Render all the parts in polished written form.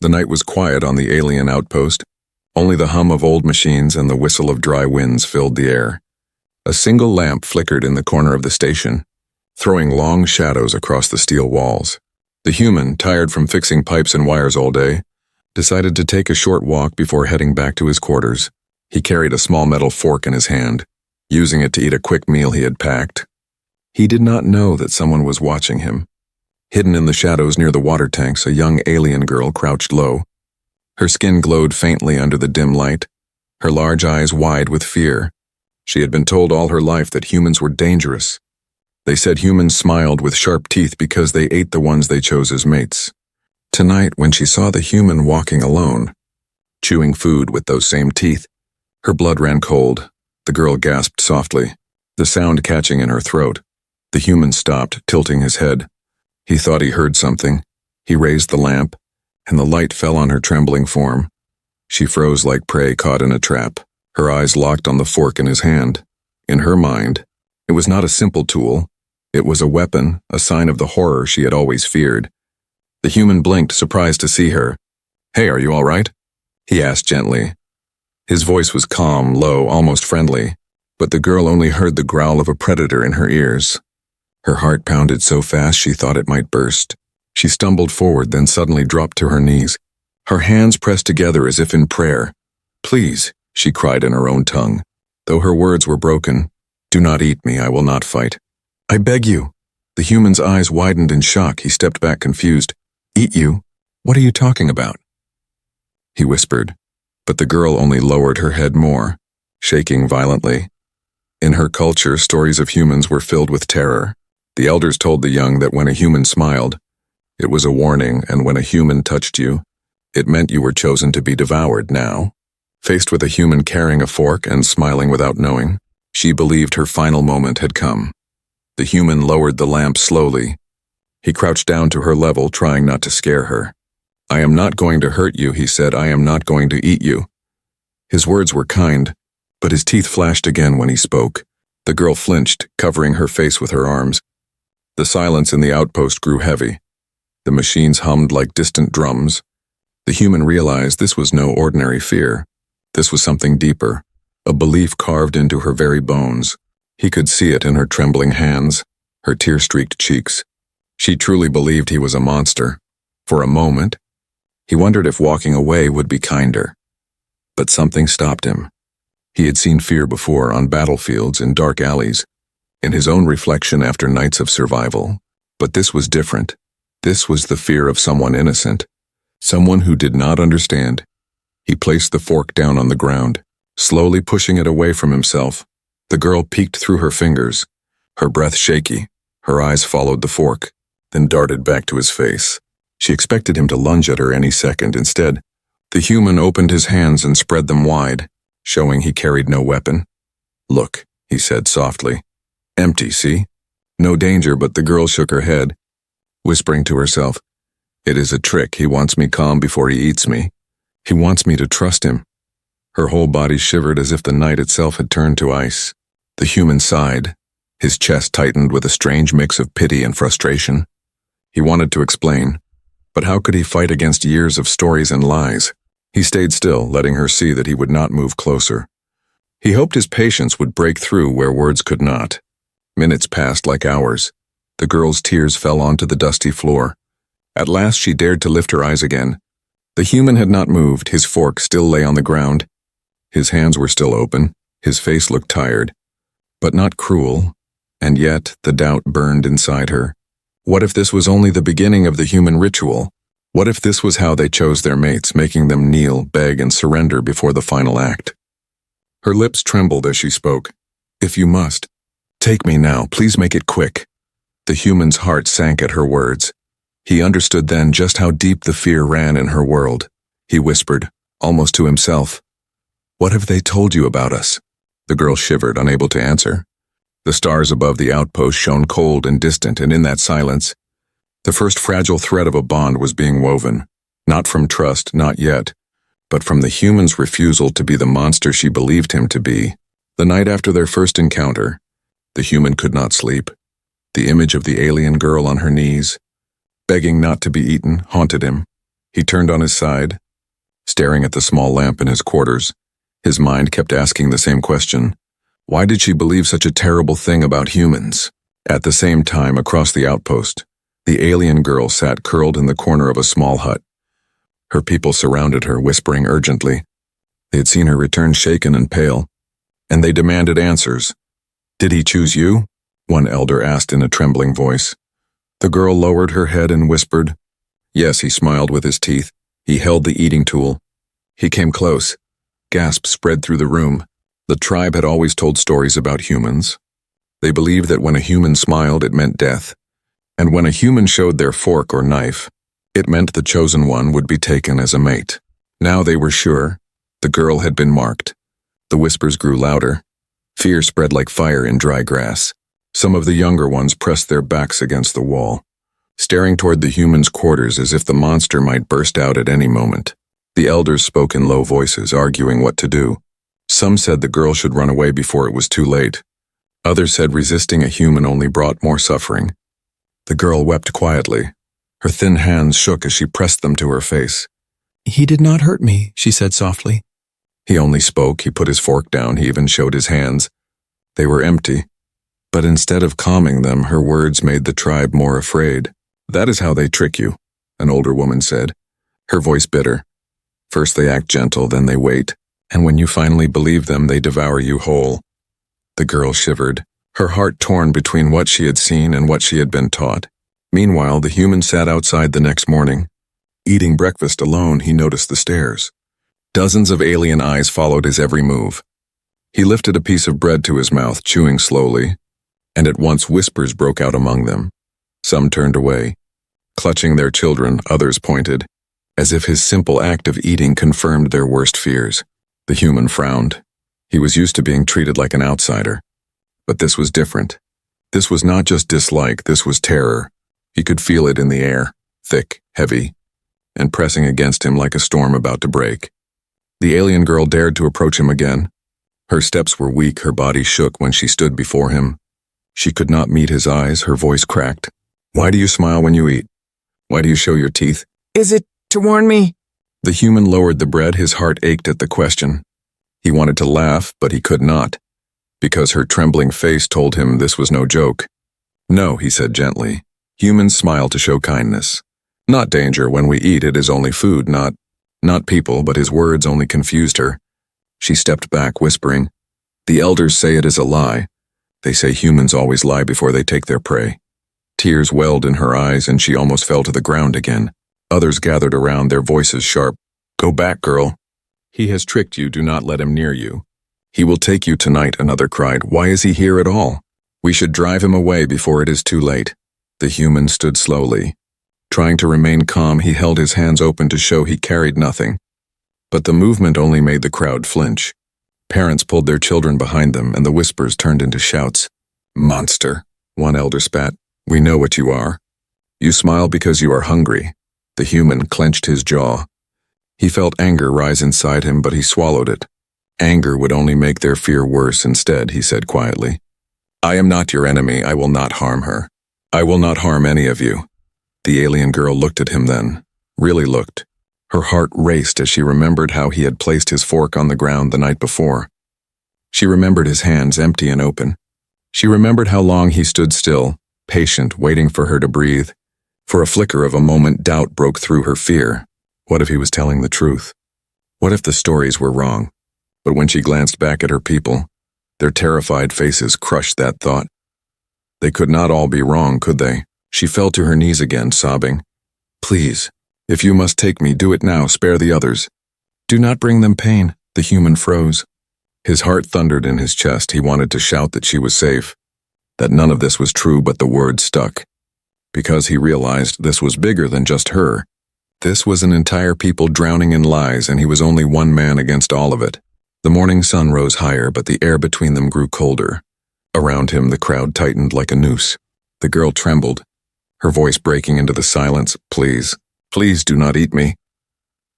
The night was quiet on the alien outpost. Only the hum of old machines and the whistle of dry winds filled the air. A single lamp flickered in the corner of the station, throwing long shadows across the steel walls. The human, tired from fixing pipes and wires all day, decided to take a short walk before heading back to his quarters. He carried a small metal fork in his hand, using it to eat a quick meal he had packed. He did not know that someone was watching him. Hidden in the shadows near the water tanks, a young alien girl crouched low. Her skin glowed faintly under the dim light, her large eyes wide with fear. She had been told all her life that humans were dangerous. They said humans smiled with sharp teeth because they ate the ones they chose as mates. Tonight, when she saw the human walking alone, chewing food with those same teeth, her blood ran cold. The girl gasped softly, the sound catching in her throat. The human stopped, tilting his head. He thought he heard something. He raised the lamp, and the light fell on her trembling form. She froze like prey caught in a trap, her eyes locked on the fork in his hand. In her mind, it was not a simple tool. It was a weapon, a sign of the horror she had always feared. The human blinked, surprised to see her. "Hey, are you all right?" he asked gently. His voice was calm, low, almost friendly, but the girl only heard the growl of a predator in her ears. Her heart pounded so fast she thought it might burst. She stumbled forward, then suddenly dropped to her knees, her hands pressed together as if in prayer. "Please," she cried in her own tongue, though her words were broken. "Do not eat me, I will not fight. I beg you." The human's eyes widened in shock. He stepped back confused. "Eat you? What are you talking about?" he whispered, but the girl only lowered her head more, shaking violently. In her culture, stories of humans were filled with terror. The elders told the young that when a human smiled, it was a warning, and when a human touched you, it meant you were chosen to be devoured. Now, faced with a human carrying a fork and smiling without knowing, she believed her final moment had come. The human lowered the lamp slowly. He crouched down to her level, trying not to scare her. "I am not going to hurt you," he said. "I am not going to eat you." His words were kind, but his teeth flashed again when he spoke. The girl flinched, covering her face with her arms. The silence in the outpost grew heavy. The machines hummed like distant drums. The human realized this was no ordinary fear. This was something deeper, a belief carved into her very bones. He could see it in her trembling hands, her tear-streaked cheeks. She truly believed he was a monster. For a moment, he wondered if walking away would be kinder. But something stopped him. He had seen fear before, on battlefields, in dark alleys, in his own reflection after nights of survival. But this was different. This was the fear of someone innocent, someone who did not understand. He placed the fork down on the ground, slowly pushing it away from himself. The girl peeked through her fingers, her breath shaky. Her eyes followed the fork, then darted back to his face. She expected him to lunge at her any second. Instead, the human opened his hands and spread them wide, showing he carried no weapon. "Look," he said softly. "Empty, see? No danger," but the girl shook her head, whispering to herself, "It is a trick. He wants me calm before he eats me. He wants me to trust him." Her whole body shivered as if the night itself had turned to ice. The human sighed. His chest tightened with a strange mix of pity and frustration. He wanted to explain, but how could he fight against years of stories and lies? He stayed still, letting her see that he would not move closer. He hoped his patience would break through where words could not. Minutes passed like hours. The girl's tears fell onto the dusty floor. At last she dared to lift her eyes again. The human had not moved. His fork still lay on the ground. His hands were still open. His face looked tired, but not cruel. And yet the doubt burned inside her. What if this was only the beginning of the human ritual? What if this was how they chose their mates, making them kneel, beg, and surrender before the final act? Her lips trembled as she spoke. "If you must, take me now. Please make it quick." The human's heart sank at her words. He understood then just how deep the fear ran in her world. He whispered, almost to himself, "What have they told you about us?" The girl shivered, unable to answer. The stars above the outpost shone cold and distant, and in that silence, the first fragile thread of a bond was being woven, not from trust, not yet, but from the human's refusal to be the monster she believed him to be. The night after their first encounter, the human could not sleep. The image of the alien girl on her knees, begging not to be eaten, haunted him. He turned on his side, staring at the small lamp in his quarters. His mind kept asking the same question. Why did she believe such a terrible thing about humans? At the same time, across the outpost, the alien girl sat curled in the corner of a small hut. Her people surrounded her, whispering urgently. They had seen her return shaken and pale, and they demanded answers. "Did he choose you?" one elder asked in a trembling voice. The girl lowered her head and whispered. Yes, he smiled with his teeth. He held the eating tool. He came close. Gasps spread through the room. The tribe had always told stories about humans. They believed that when a human smiled, it meant death. And when a human showed their fork or knife, it meant the chosen one would be taken as a mate. Now they were sure. The girl had been marked. The whispers grew louder. Fear spread like fire in dry grass. Some of the younger ones pressed their backs against the wall, staring toward the human's quarters as if the monster might burst out at any moment. The elders spoke in low voices, arguing what to do. Some said the girl should run away before it was too late. Others said resisting a human only brought more suffering. The girl wept quietly. Her thin hands shook as she pressed them to her face. "He did not hurt me," she said softly. He only spoke. He put his fork down. He even showed his hands. They were empty. But instead of calming them, her words made the tribe more afraid. "That is how they trick you," an older woman said, her voice bitter. "First they act gentle, then they wait, and when you finally believe them, they devour you whole." The girl shivered, her heart torn between what she had seen and what she had been taught. Meanwhile, the human sat outside the next morning. Eating breakfast alone, he noticed the stairs. Dozens of alien eyes followed his every move. He lifted a piece of bread to his mouth, chewing slowly, and at once whispers broke out among them. Some turned away. Clutching their children, others pointed, as if his simple act of eating confirmed their worst fears. The human frowned. He was used to being treated like an outsider. But this was different. This was not just dislike, this was terror. He could feel it in the air, thick, heavy, and pressing against him like a storm about to break. The alien girl dared to approach him again. Her steps were weak, her body shook when she stood before him. She could not meet his eyes, her voice cracked. "Why do you smile when you eat? Why do you show your teeth?" "Is it to warn me?" The human lowered the bread, his heart ached at the question. He wanted to laugh, but he could not, because her trembling face told him this was no joke. "No," he said gently. "Humans smile to show kindness. Not danger. When we eat, it is only food, not people," but his words only confused her. She stepped back, whispering, "The elders say it is a lie. They say humans always lie before they take their prey." Tears welled in her eyes, and she almost fell to the ground again. Others gathered around, their voices sharp. "Go back, girl. He has tricked you. Do not let him near you. He will take you tonight," another cried. "Why is he here at all? We should drive him away before it is too late." The human stood slowly. Trying to remain calm, he held his hands open to show he carried nothing. But the movement only made the crowd flinch. Parents pulled their children behind them, and the whispers turned into shouts. "Monster," one elder spat. "We know what you are. You smile because you are hungry." The human clenched his jaw. He felt anger rise inside him, but he swallowed it. Anger would only make their fear worse. Instead, he said quietly, "I am not your enemy. I will not harm her. I will not harm any of you." The alien girl looked at him then, really looked. Her heart raced as she remembered how he had placed his fork on the ground the night before. She remembered his hands empty and open. She remembered how long he stood still, patient, waiting for her to breathe. For a flicker of a moment, doubt broke through her fear. What if he was telling the truth? What if the stories were wrong? But when she glanced back at her people, their terrified faces crushed that thought. They could not all be wrong, could they? She fell to her knees again, sobbing. "Please, if you must take me, do it now, spare the others. Do not bring them pain." The human froze. His heart thundered in his chest. He wanted to shout that she was safe, that none of this was true, but the words stuck. Because he realized this was bigger than just her. This was an entire people drowning in lies, and he was only one man against all of it. The morning sun rose higher, but the air between them grew colder. Around him, the crowd tightened like a noose. The girl trembled, her voice breaking into the silence. "Please, please do not eat me."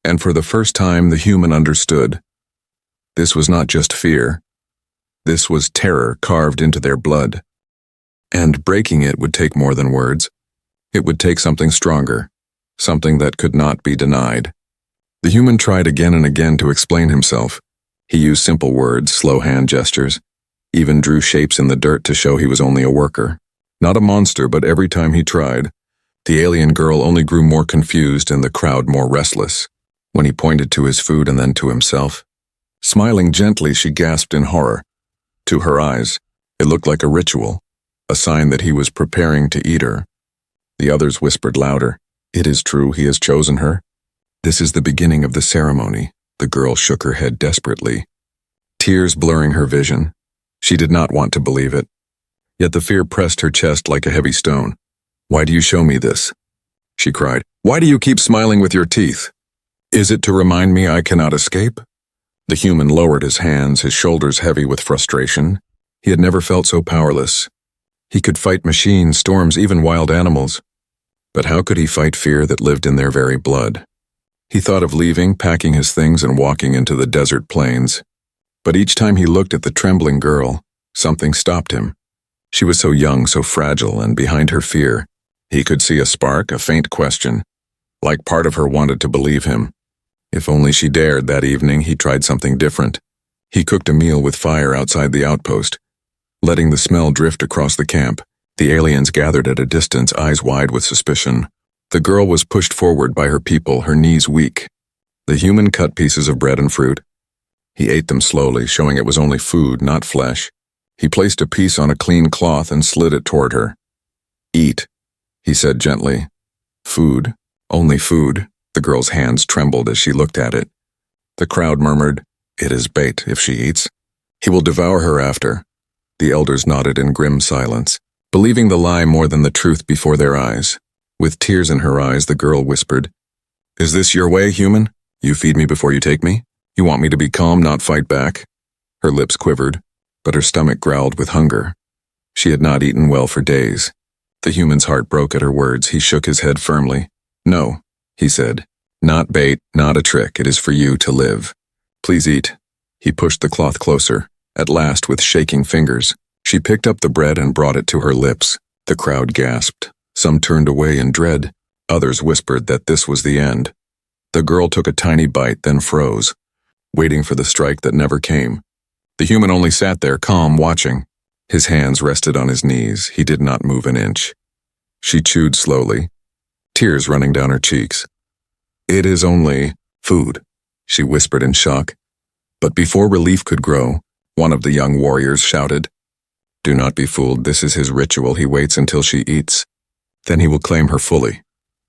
And for the first time, the human understood. This was not just fear. This was terror carved into their blood. And breaking it would take more than words. It would take something stronger, something that could not be denied. The human tried again and again to explain himself. He used simple words, slow hand gestures, even drew shapes in the dirt to show he was only a worker. Not a monster, but every time he tried, the alien girl only grew more confused and the crowd more restless. When he pointed to his food and then to himself, smiling gently, she gasped in horror. To her eyes, it looked like a ritual, a sign that he was preparing to eat her. The others whispered louder. It is true, he has chosen her. This is the beginning of the ceremony. The girl shook her head desperately, tears blurring her vision. She did not want to believe it. Yet the fear pressed her chest like a heavy stone. Why do you show me this? She cried. Why do you keep smiling with your teeth? Is it to remind me I cannot escape? The human lowered his hands, his shoulders heavy with frustration. He had never felt so powerless. He could fight machines, storms, even wild animals. But how could he fight fear that lived in their very blood? He thought of leaving, packing his things, and walking into the desert plains. But each time he looked at the trembling girl, something stopped him. She was so young, so fragile, and behind her fear, he could see a spark, a faint question. Like part of her wanted to believe him. If only she dared. That evening, he tried something different. He cooked a meal with fire outside the outpost, letting the smell drift across the camp. The aliens gathered at a distance, eyes wide with suspicion. The girl was pushed forward by her people, her knees weak. The human cut pieces of bread and fruit. He ate them slowly, showing it was only food, not flesh. He placed a piece on a clean cloth and slid it toward her. Eat, he said gently. Food, only food. The girl's hands trembled as she looked at it. The crowd murmured, it is bait if she eats. He will devour her after. The elders nodded in grim silence, believing the lie more than the truth before their eyes. With tears in her eyes, the girl whispered, Is this your way, human? You feed me before you take me? You want me to be calm, not fight back? Her lips quivered, but her stomach growled with hunger. She had not eaten well for days. The human's heart broke at her words. He shook his head firmly. No, he said. Not bait, not a trick. It is for you to live. Please eat. He pushed the cloth closer. At last, with shaking fingers, she picked up the bread and brought it to her lips. The crowd gasped. Some turned away in dread. Others whispered that this was the end. The girl took a tiny bite, then froze, waiting for the strike that never came. The human only sat there, calm, watching. His hands rested on his knees. He did not move an inch. She chewed slowly, tears running down her cheeks. It is only food, she whispered in shock. But before relief could grow, one of the young warriors shouted, Do not be fooled. This is his ritual. He waits until she eats. Then he will claim her fully.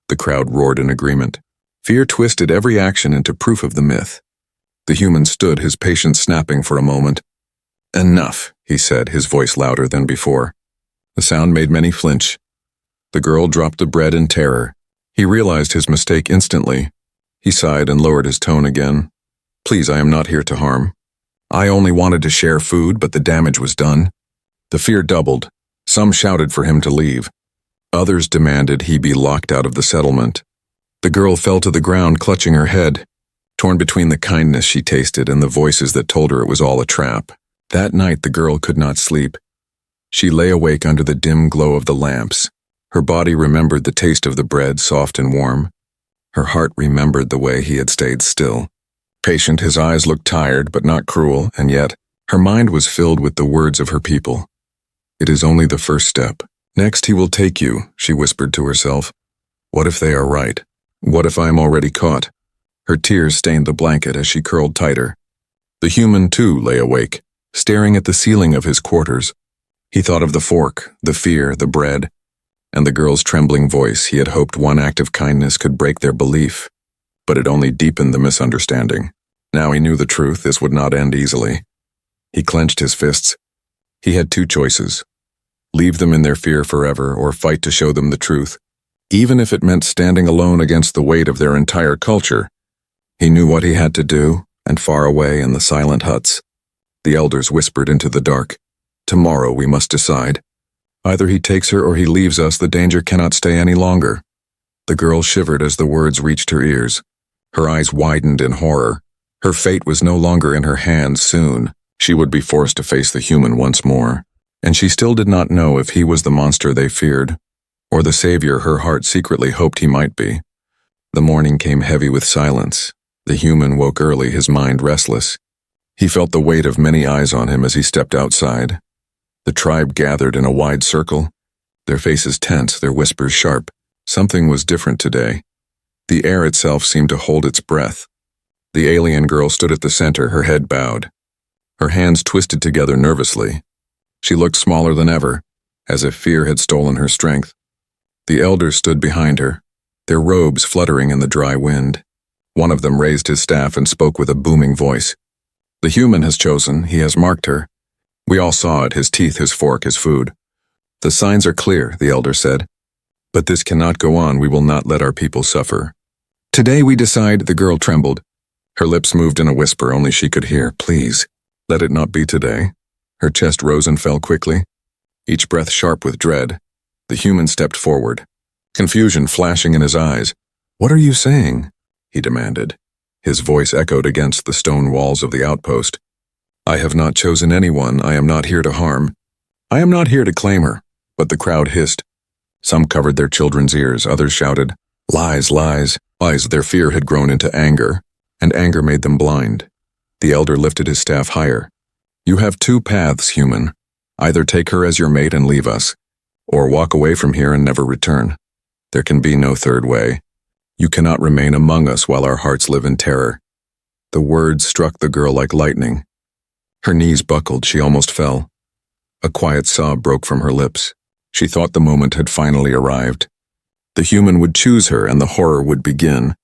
The crowd roared in agreement. Fear twisted every action into proof of the myth. The human stood, his patience snapping for a moment. Enough, he said, his voice louder than before. The sound made many flinch. The girl dropped the bread in terror. He realized his mistake instantly. He sighed and lowered his tone again. Please, I am not here to harm. I only wanted to share food, but the damage was done. The fear doubled. Some shouted for him to leave. Others demanded he be locked out of the settlement. The girl fell to the ground, clutching her head, torn between the kindness she tasted and the voices that told her it was all a trap. That night the girl could not sleep. She lay awake under the dim glow of the lamps. Her body remembered the taste of the bread, soft and warm. Her heart remembered the way he had stayed still. Patient, his eyes looked tired but not cruel, and yet her mind was filled with the words of her people. It is only the first step. Next he will take you, she whispered to herself. What if they are right? What if I am already caught? Her tears stained the blanket as she curled tighter. The human, too, lay awake, staring at the ceiling of his quarters. He thought of the fork, the fear, the bread, and the girl's trembling voice. He had hoped one act of kindness could break their belief, but it only deepened the misunderstanding. Now he knew the truth. This would not end easily. He clenched his fists. He had two choices. Leave them in their fear forever, or fight to show them the truth, even if it meant standing alone against the weight of their entire culture. He knew what he had to do, and far away in the silent huts, the elders whispered into the dark, Tomorrow we must decide. Either he takes her or he leaves us. The danger cannot stay any longer. The girl shivered as the words reached her ears. Her eyes widened in horror. Her fate was no longer in her hands. Soon, she would be forced to face the human once more. And she still did not know if he was the monster they feared, or the savior her heart secretly hoped he might be. The morning came heavy with silence. The human woke early, his mind restless. He felt the weight of many eyes on him as he stepped outside. The tribe gathered in a wide circle, their faces tense, their whispers sharp. Something was different today. The air itself seemed to hold its breath. The alien girl stood at the center, her head bowed. Her hands twisted together nervously. She looked smaller than ever, as if fear had stolen her strength. The elders stood behind her, their robes fluttering in the dry wind. One of them raised his staff and spoke with a booming voice. "The human has chosen, he has marked her. We all saw it, his teeth, his fork, his food. The signs are clear," the elder said. "But this cannot go on, we will not let our people suffer. Today we decide," the girl trembled. Her lips moved in a whisper only she could hear. "Please, let it not be today." Her chest rose and fell quickly, each breath sharp with dread. The human stepped forward, confusion flashing in his eyes. "What are you saying?" he demanded. His voice echoed against the stone walls of the outpost. "I have not chosen anyone. I am not here to harm. I am not here to claim her." But the crowd hissed. Some covered their children's ears, others shouted, "Lies, lies, lies." Their fear had grown into anger, and anger made them blind. The elder lifted his staff higher. "You have two paths, human. Either take her as your mate and leave us, or walk away from here and never return. There can be no third way. You cannot remain among us while our hearts live in terror." The words struck the girl like lightning. Her knees buckled, she almost fell. A quiet sob broke from her lips. She thought the moment had finally arrived. The human would choose her and the horror would begin.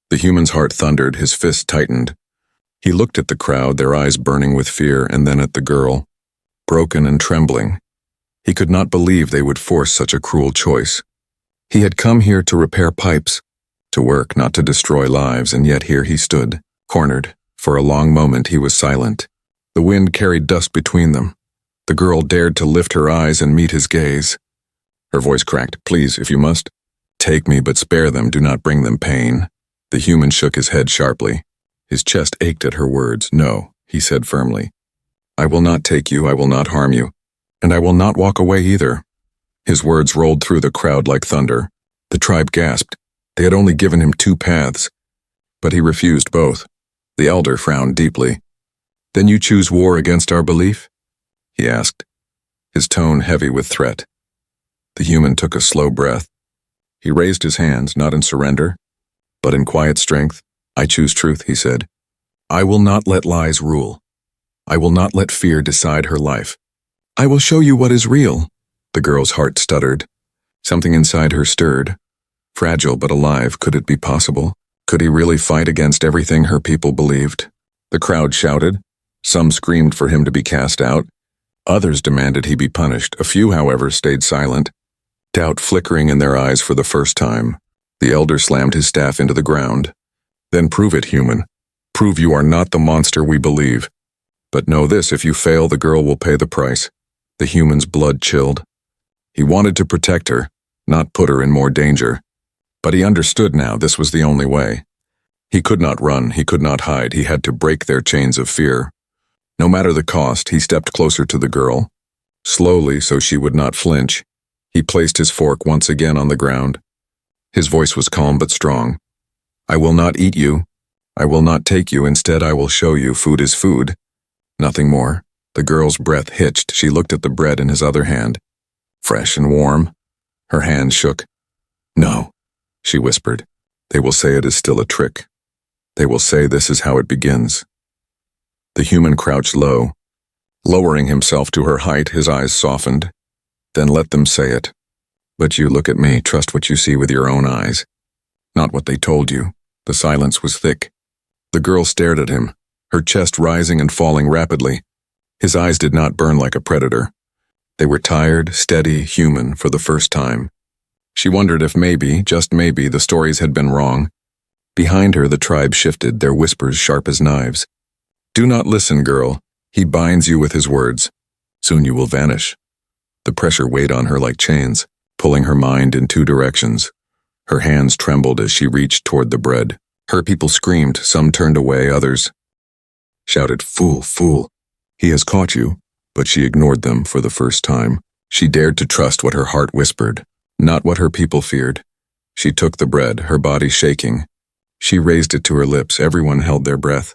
The human's heart thundered, his fist tightened. He looked at the crowd, their eyes burning with fear, and then at the girl, broken and trembling. He could not believe they would force such a cruel choice. He had come here to repair pipes, to work, not to destroy lives, and yet here he stood, cornered. For a long moment he was silent. The wind carried dust between them. The girl dared to lift her eyes and meet his gaze. Her voice cracked. "Please, if you must, take me, but spare them, do not bring them pain." The human shook his head sharply. His chest ached at her words. "No," he said firmly. "I will not take you, I will not harm you, and I will not walk away either." His words rolled through the crowd like thunder. The tribe gasped. They had only given him two paths, but he refused both. The elder frowned deeply. "Then you choose war against our belief?" he asked, his tone heavy with threat. The human took a slow breath. He raised his hands, not in surrender, but in quiet strength. "I choose truth," he said. "I will not let lies rule. I will not let fear decide her life. I will show you what is real." The girl's heart stuttered. Something inside her stirred. Fragile but alive, could it be possible? Could he really fight against everything her people believed? The crowd shouted. Some screamed for him to be cast out. Others demanded he be punished. A few, however, stayed silent, doubt flickering in their eyes for the first time. The elder slammed his staff into the ground. "Then prove it, human. Prove you are not the monster we believe. But know this, if you fail, the girl will pay the price." The human's blood chilled. He wanted to protect her, not put her in more danger. But he understood now this was the only way. He could not run, he could not hide, he had to break their chains of fear. No matter the cost, he stepped closer to the girl. Slowly, so she would not flinch, he placed his fork once again on the ground. His voice was calm but strong. "I will not eat you. I will not take you. Instead, I will show you food is food. Nothing more." The girl's breath hitched. She looked at the bread in his other hand. Fresh and warm. Her hand shook. "No," she whispered. "They will say it is still a trick. They will say this is how it begins." The human crouched low, lowering himself to her height, his eyes softened. "Then let them say it. But you look at me, trust what you see with your own eyes, not what they told you." The silence was thick. The girl stared at him, her chest rising and falling rapidly. His eyes did not burn like a predator. They were tired, steady, human for the first time. She wondered if maybe, just maybe, the stories had been wrong. Behind her, the tribe shifted, their whispers sharp as knives. "Do not listen, girl. He binds you with his words. Soon you will vanish." The pressure weighed on her like chains, pulling her mind in two directions. Her hands trembled as she reached toward the bread. Her people screamed, some turned away, others shouted, "Fool, fool. He has caught you." But she ignored them for the first time. She dared to trust what her heart whispered, not what her people feared. She took the bread, her body shaking. She raised it to her lips. Everyone held their breath.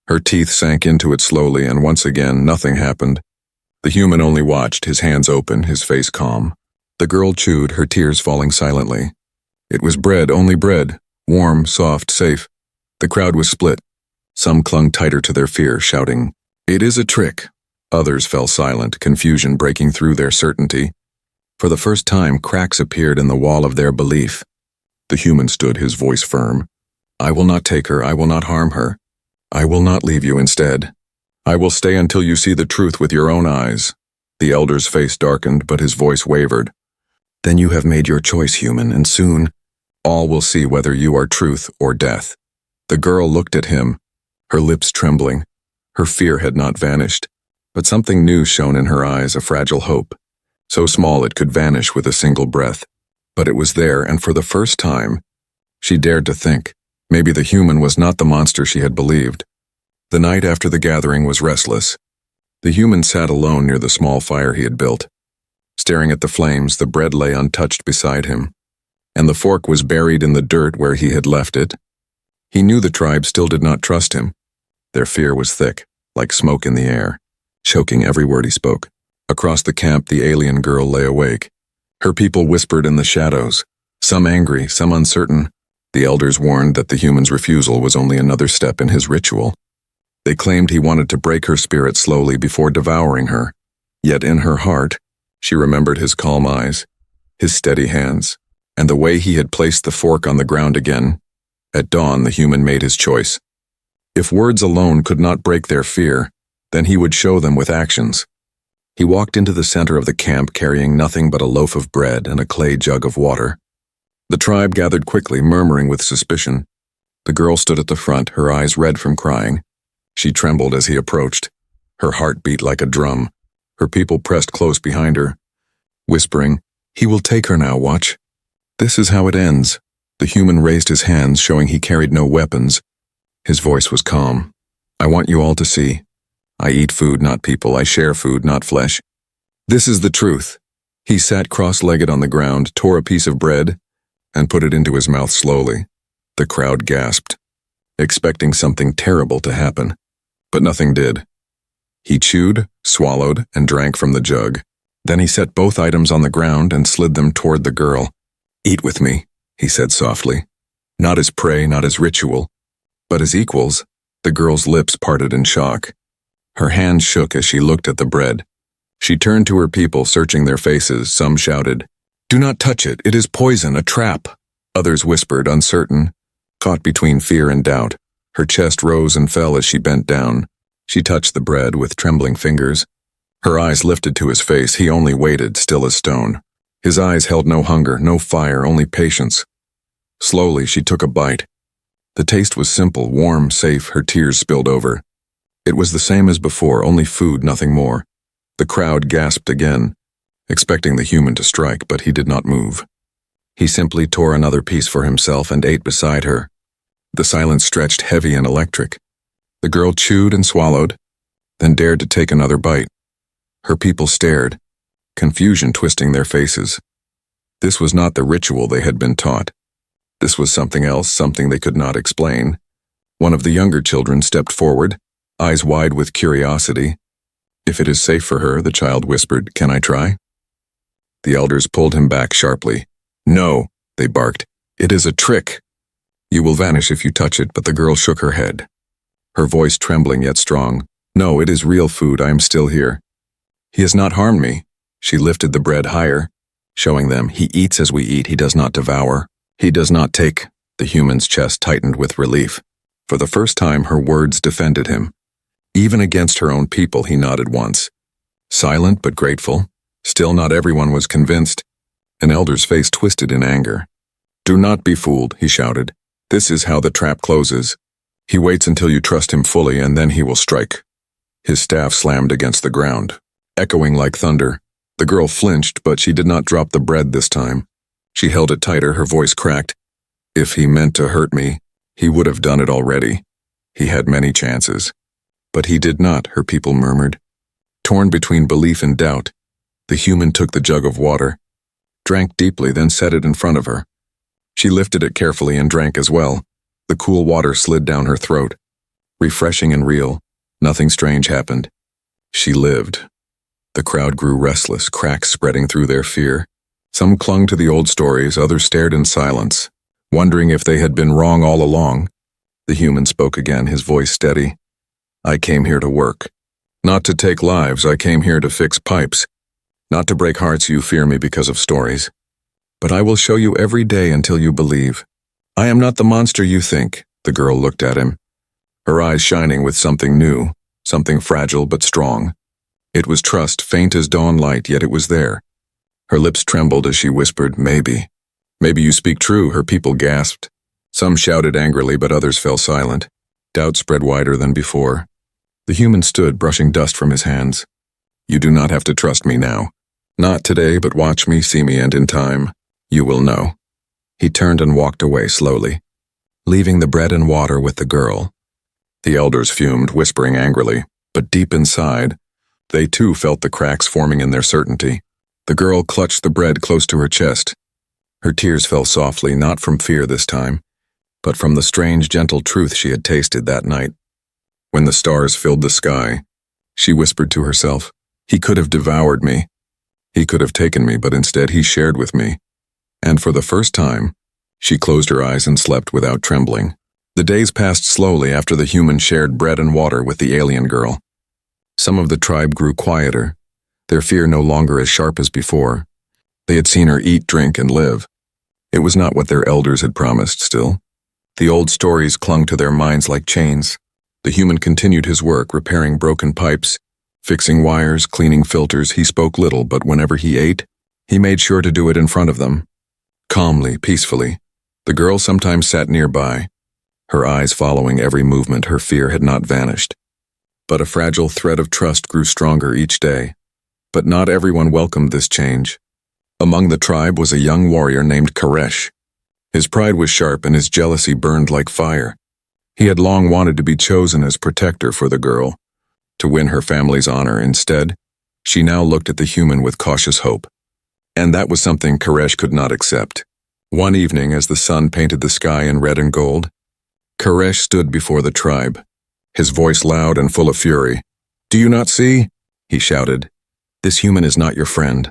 Her teeth sank into it slowly, and once again, nothing happened. The human only watched, his hands open, his face calm. The girl chewed, her tears falling silently. It was bread, only bread. Warm, soft, safe. The crowd was split. Some clung tighter to their fear, shouting, "It is a trick." Others fell silent, confusion breaking through their certainty. For the first time, cracks appeared in the wall of their belief. The human stood, his voice firm. "I will not take her, I will not harm her. I will not leave you instead. I will stay until you see the truth with your own eyes." The elder's face darkened, but his voice wavered. "Then you have made your choice, human, and soon all will see whether you are truth or death." The girl looked at him, her lips trembling. Her fear had not vanished, but something new shone in her eyes, a fragile hope. So small it could vanish with a single breath. But it was there, and for the first time, she dared to think. Maybe the human was not the monster she had believed. The night after the gathering was restless. The human sat alone near the small fire he had built. Staring at the flames, the bread lay untouched beside him, and the fork was buried in the dirt where he had left it. He knew the tribe still did not trust him. Their fear was thick, like smoke in the air, choking every word he spoke. Across the camp, the alien girl lay awake. Her people whispered in the shadows, some angry, some uncertain. The elders warned that the human's refusal was only another step in his ritual. They claimed he wanted to break her spirit slowly before devouring her. Yet in her heart, she remembered his calm eyes, his steady hands, and the way he had placed the fork on the ground again. At dawn, the human made his choice. If words alone could not break their fear, then he would show them with actions. He walked into the center of the camp carrying nothing but a loaf of bread and a clay jug of water. The tribe gathered quickly, murmuring with suspicion. The girl stood at the front, her eyes red from crying. She trembled as he approached. Her heart beat like a drum. Her people pressed close behind her, whispering, "He will take her now, watch." "This is how it ends." The human raised his hands, showing he carried no weapons. His voice was calm. "I want you all to see. I eat food, not people. I share food, not flesh. This is the truth." He sat cross-legged on the ground, tore a piece of bread, and put it into his mouth slowly. The crowd gasped, expecting something terrible to happen, but nothing did. He chewed, swallowed, and drank from the jug. Then he set both items on the ground and slid them toward the girl. "Eat with me," he said softly. Not as prey, not as ritual, but as equals. The girl's lips parted in shock. Her hands shook as she looked at the bread. She turned to her people, searching their faces. Some shouted, "Do not touch it, it is poison, a trap." Others whispered, uncertain, caught between fear and doubt. Her chest rose and fell as she bent down. She touched the bread with trembling fingers. Her eyes lifted to his face. He only waited, still as stone. His eyes held no hunger, no fire, only patience. Slowly, she took a bite. The taste was simple, warm, safe. Her tears spilled over. It was the same as before, only food, nothing more. The crowd gasped again, expecting the human to strike, but he did not move. He simply tore another piece for himself and ate beside her. The silence stretched heavy and electric. The girl chewed and swallowed, then dared to take another bite. Her people stared, confusion twisting their faces. This was not the ritual they had been taught. This was something else, something they could not explain. One of the younger children stepped forward, eyes wide with curiosity. "If it is safe for her," the child whispered, "can I try?" The elders pulled him back sharply. "No," they barked. "It is a trick. You will vanish if you touch it," but the girl shook her head, her voice trembling yet strong. "No, it is real food. I am still here. He has not harmed me." She lifted the bread higher, showing them, "He eats as we eat. He does not devour. He does not take." The human's chest tightened with relief. For the first time, her words defended him. Even against her own people, he nodded once. Silent but grateful. Still not everyone was convinced. An elder's face twisted in anger. "Do not be fooled," he shouted. "This is how the trap closes. He waits until you trust him fully, and then he will strike." His staff slammed against the ground, echoing like thunder. The girl flinched, but she did not drop the bread this time. She held it tighter, her voice cracked. "If he meant to hurt me, he would have done it already. He had many chances." "But he did not," her people murmured. Torn between belief and doubt, the human took the jug of water, drank deeply, then set it in front of her. She lifted it carefully and drank as well. The cool water slid down her throat. Refreshing and real, nothing strange happened. She lived. The crowd grew restless, cracks spreading through their fear. Some clung to the old stories, others stared in silence, wondering if they had been wrong all along. The human spoke again, his voice steady. I came here to work. Not to take lives, I came here to fix pipes. Not to break hearts, you fear me because of stories. But I will show you every day until you believe. I am not the monster you think. The girl looked at him, her eyes shining with something new, something fragile but strong. It was trust, faint as dawn light, yet it was there. Her lips trembled as she whispered, maybe. Maybe you speak true, her people gasped. Some shouted angrily, but others fell silent. Doubt spread wider than before. The human stood, brushing dust from his hands. You do not have to trust me now. Not today, but watch me, see me, and in time, you will know. He turned and walked away slowly, leaving the bread and water with the girl. The elders fumed, whispering angrily, but deep inside, they too felt the cracks forming in their certainty. The girl clutched the bread close to her chest. Her tears fell softly, not from fear this time, but from the strange, gentle truth she had tasted that night. When the stars filled the sky, she whispered to herself, he could have devoured me. He could have taken me, but instead he shared with me. And for the first time, she closed her eyes and slept without trembling. The days passed slowly after the human shared bread and water with the alien girl. Some of the tribe grew quieter, their fear no longer as sharp as before. They had seen her eat, drink, and live. It was not what their elders had promised still. The old stories clung to their minds like chains. The human continued his work, repairing broken pipes, fixing wires, cleaning filters. He spoke little, but whenever he ate, he made sure to do it in front of them. Calmly, peacefully. The girl sometimes sat nearby, her eyes following every movement. Her fear had not vanished. But a fragile thread of trust grew stronger each day. But not everyone welcomed this change. Among the tribe was a young warrior named Koresh. His pride was sharp and his jealousy burned like fire. He had long wanted to be chosen as protector for the girl, to win her family's honor. Instead, she now looked at the human with cautious hope. And that was something Koresh could not accept. One evening, as the sun painted the sky in red and gold, Koresh stood before the tribe, his voice loud and full of fury. Do you not see? He shouted. This human is not your friend.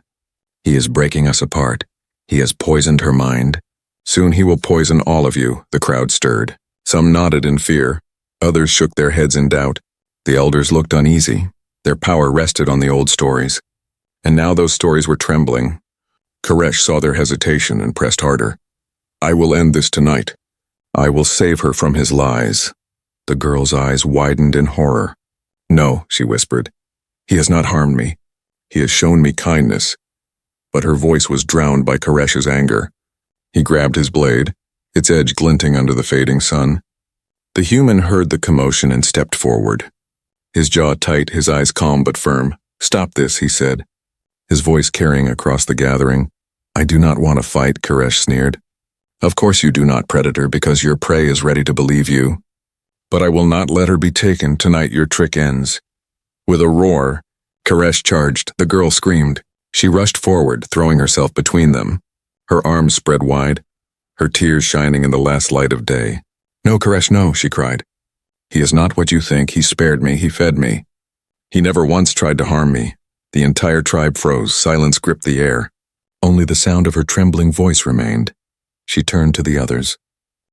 He is breaking us apart. He has poisoned her mind. Soon he will poison all of you. The crowd stirred. Some nodded in fear. Others shook their heads in doubt. The elders looked uneasy. Their power rested on the old stories. And now those stories were trembling. Koresh saw their hesitation and pressed harder. I will end this tonight. I will save her from his lies. The girl's eyes widened in horror. No, she whispered. He has not harmed me. He has shown me kindness. But her voice was drowned by Koresh's anger. He grabbed his blade, its edge glinting under the fading sun. The human heard the commotion and stepped forward. His jaw tight, his eyes calm but firm. Stop this, he said, his voice carrying across the gathering. I do not want to fight, Koresh sneered. Of course you do not, Predator, because your prey is ready to believe you. But I will not let her be taken. Tonight your trick ends. With a roar, Koresh charged. The girl screamed. She rushed forward, throwing herself between them, her arms spread wide, her tears shining in the last light of day. No, Koresh, no, she cried. He is not what you think. He spared me. He fed me. He never once tried to harm me. The entire tribe froze. Silence gripped the air. Only the sound of her trembling voice remained. She turned to the others,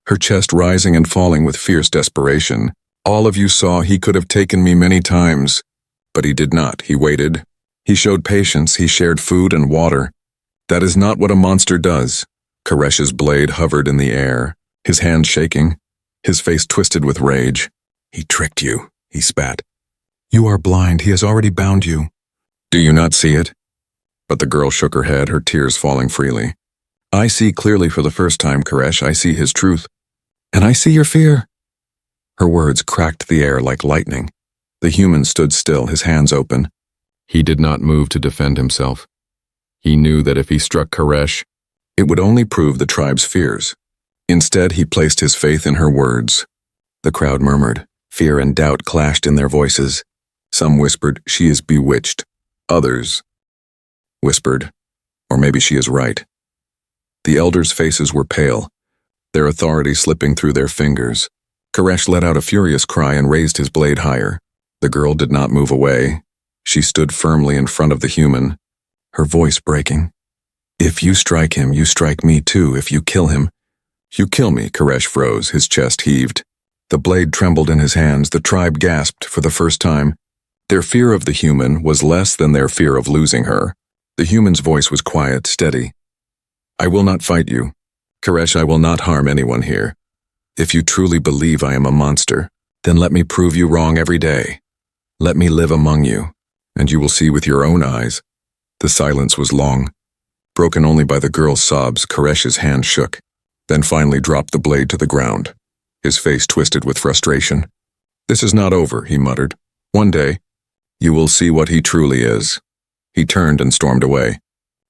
her chest rising and falling with fierce desperation. All of you saw he could have taken me many times, but he did not. He waited. He showed patience. He shared food and water. That is not what a monster does. Koresh's blade hovered in the air, his hand shaking, his face twisted with rage. He tricked you, he spat. You are blind. He has already bound you. Do you not see it? But the girl shook her head, her tears falling freely. I see clearly for the first time, Koresh. I see his truth. And I see your fear. Her words cracked the air like lightning. The human stood still, his hands open. He did not move to defend himself. He knew that if he struck Koresh, it would only prove the tribe's fears. Instead, he placed his faith in her words. The crowd murmured. Fear and doubt clashed in their voices. Some whispered, she is bewitched. Others whispered, or maybe she is right. The elders' faces were pale, their authority slipping through their fingers. Koresh let out a furious cry and raised his blade higher. The girl did not move away. She stood firmly in front of the human, her voice breaking. "If you strike him, you strike me too. If you kill him, you kill me." Koresh froze, his chest heaved. The blade trembled in his hands. The tribe gasped for the first time. Their fear of the human was less than their fear of losing her. The human's voice was quiet, steady. "I will not fight you. Koresh, I will not harm anyone here. If you truly believe I am a monster, then let me prove you wrong every day. Let me live among you, and you will see with your own eyes." The silence was long, broken only by the girl's sobs. Koresh's hand shook, then finally dropped the blade to the ground. His face twisted with frustration. "This is not over," he muttered. "One day, you will see what he truly is." He turned and stormed away.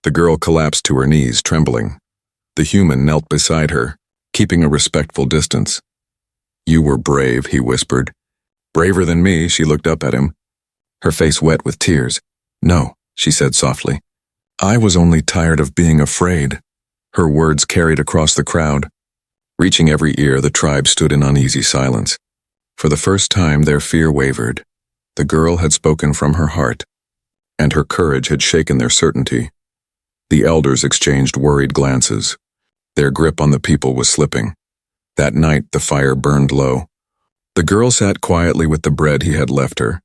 The girl collapsed to her knees, trembling. The human knelt beside her, keeping a respectful distance. "You were brave," he whispered. "Braver than me." She looked up at him, her face wet with tears. "No," she said softly. "I was only tired of being afraid." Her words carried across the crowd. Reaching every ear, the tribe stood in uneasy silence. For the first time, their fear wavered. The girl had spoken from her heart, and her courage had shaken their certainty. The elders exchanged worried glances. Their grip on the people was slipping. That night, the fire burned low. The girl sat quietly with the bread he had left her.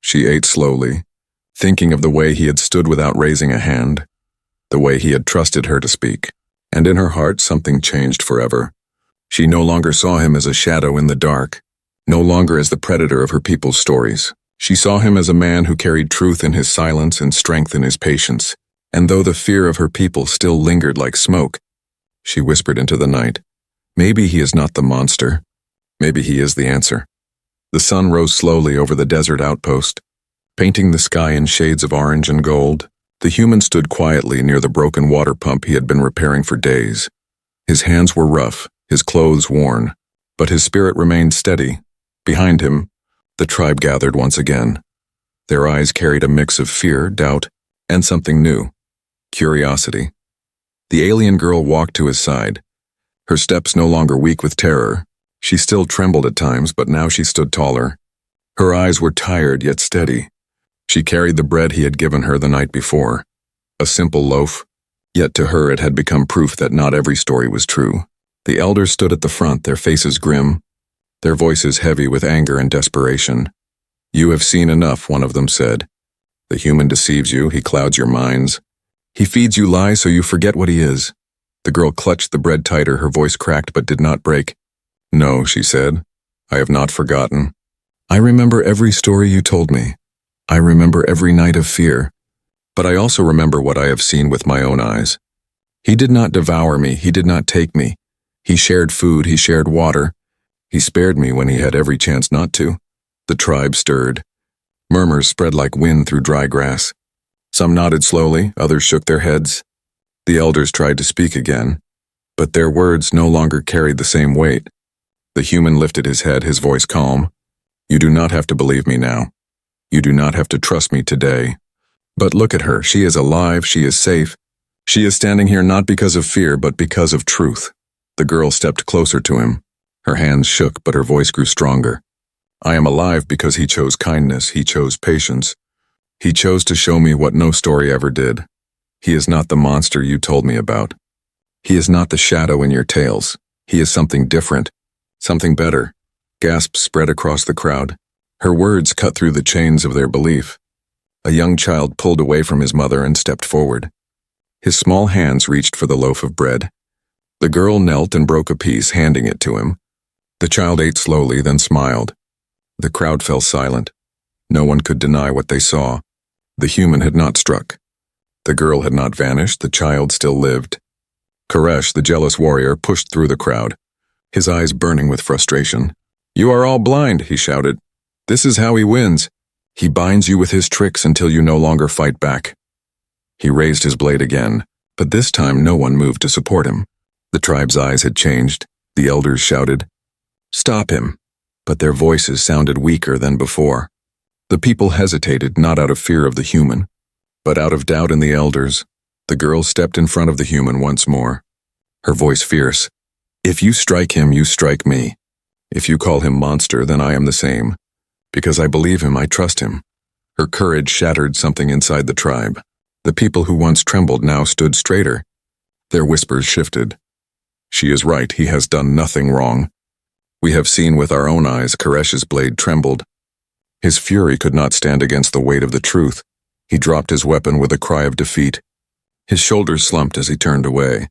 She ate slowly, thinking of the way he had stood without raising a hand, the way he had trusted her to speak. And in her heart, something changed forever. She no longer saw him as a shadow in the dark, no longer as the predator of her people's stories. She saw him as a man who carried truth in his silence and strength in his patience. And though the fear of her people still lingered like smoke, she whispered into the night, "Maybe he is not the monster. Maybe he is the answer." The sun rose slowly over the desert outpost, painting the sky in shades of orange and gold. The human stood quietly near the broken water pump he had been repairing for days. His hands were rough, his clothes worn, but his spirit remained steady. Behind him, the tribe gathered once again. Their eyes carried a mix of fear, doubt, and something new. Curiosity. The alien girl walked to his side, her steps no longer weak with terror. She still trembled at times, but now she stood taller. Her eyes were tired yet steady. She carried the bread he had given her the night before, a simple loaf, yet to her it had become proof that not every story was true. The elders stood at the front, their faces grim, their voices heavy with anger and desperation. "You have seen enough," one of them said. "The human deceives you, he clouds your minds. He feeds you lies so you forget what he is." The girl clutched the bread tighter, her voice cracked but did not break. "No," she said, "I have not forgotten. I remember every story you told me. I remember every night of fear. But I also remember what I have seen with my own eyes. He did not devour me, he did not take me. He shared food, he shared water. He spared me when he had every chance not to." The tribe stirred. Murmurs spread like wind through dry grass. Some nodded slowly, others shook their heads. The elders tried to speak again, but their words no longer carried the same weight. The human lifted his head, his voice calm. "You do not have to believe me now. You do not have to trust me today. But look at her, she is alive, she is safe. She is standing here not because of fear, but because of truth." The girl stepped closer to him. Her hands shook, but her voice grew stronger. "I am alive because he chose kindness, he chose patience. He chose to show me what no story ever did. He is not the monster you told me about. He is not the shadow in your tales. He is something different, something better." Gasps spread across the crowd. Her words cut through the chains of their belief. A young child pulled away from his mother and stepped forward. His small hands reached for the loaf of bread. The girl knelt and broke a piece, handing it to him. The child ate slowly, then smiled. The crowd fell silent. No one could deny what they saw. The human had not struck. The girl had not vanished, the child still lived. Koresh, the jealous warrior, pushed through the crowd, his eyes burning with frustration. "You are all blind," he shouted. "This is how he wins. He binds you with his tricks until you no longer fight back." He raised his blade again, but this time no one moved to support him. The tribe's eyes had changed. The elders shouted, "Stop him!" But their voices sounded weaker than before. The people hesitated, not out of fear of the human, but out of doubt in the elders. The girl stepped in front of the human once more, her voice fierce. If you strike him, you strike me. If you call him monster, then I am the same. Because I believe him, I trust him. Her courage shattered something inside the tribe. The people who once trembled now stood straighter. Their whispers shifted. She is right, he has done nothing wrong. We have seen with our own eyes Koresh's blade trembled. His fury could not stand against the weight of the truth. He dropped his weapon with a cry of defeat. His shoulders slumped as he turned away.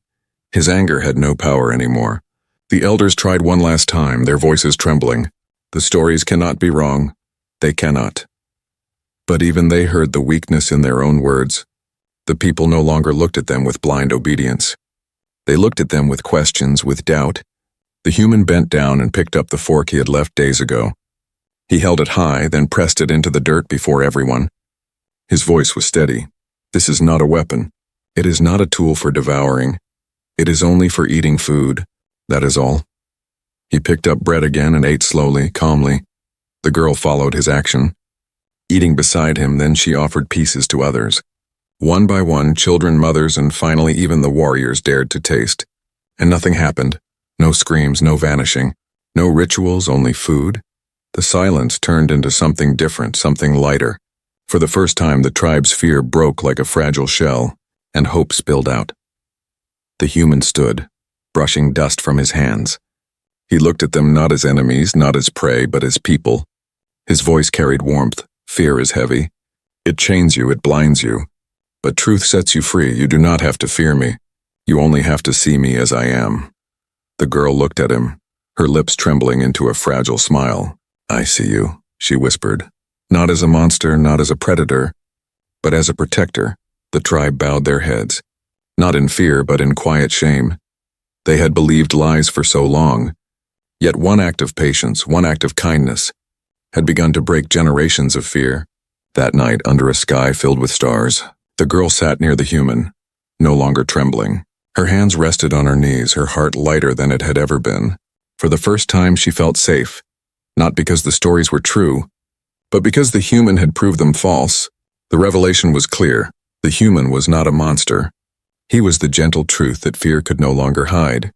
His anger had no power anymore. The elders tried one last time, their voices trembling. The stories cannot be wrong. They cannot. But even they heard the weakness in their own words. The people no longer looked at them with blind obedience. They looked at them with questions, with doubt. The human bent down and picked up the fork he had left days ago. He held it high, then pressed it into the dirt before everyone. His voice was steady. This is not a weapon. It is not a tool for devouring. It is only for eating food. That is all. He picked up bread again and ate slowly, calmly. The girl followed his action. Eating beside him, then she offered pieces to others. One by one, children, mothers, and finally even the warriors dared to taste. And nothing happened. No screams, no vanishing. No rituals, only food. The silence turned into something different, something lighter. For the first time, the tribe's fear broke like a fragile shell, and hope spilled out. The human stood, brushing dust from his hands. He looked at them not as enemies, not as prey, but as people. His voice carried warmth. Fear is heavy. It chains you, it blinds you. But truth sets you free. You do not have to fear me. You only have to see me as I am. The girl looked at him, her lips trembling into a fragile smile. I see you, she whispered. Not as a monster, not as a predator, but as a protector. The tribe bowed their heads. Not in fear, but in quiet shame. They had believed lies for so long. Yet one act of patience, one act of kindness, had begun to break generations of fear. That night, under a sky filled with stars, the girl sat near the human, no longer trembling. Her hands rested on her knees, her heart lighter than it had ever been. For the first time, she felt safe, not because the stories were true, but because the human had proved them false. The revelation was clear. The human was not a monster. He was the gentle truth that fear could no longer hide.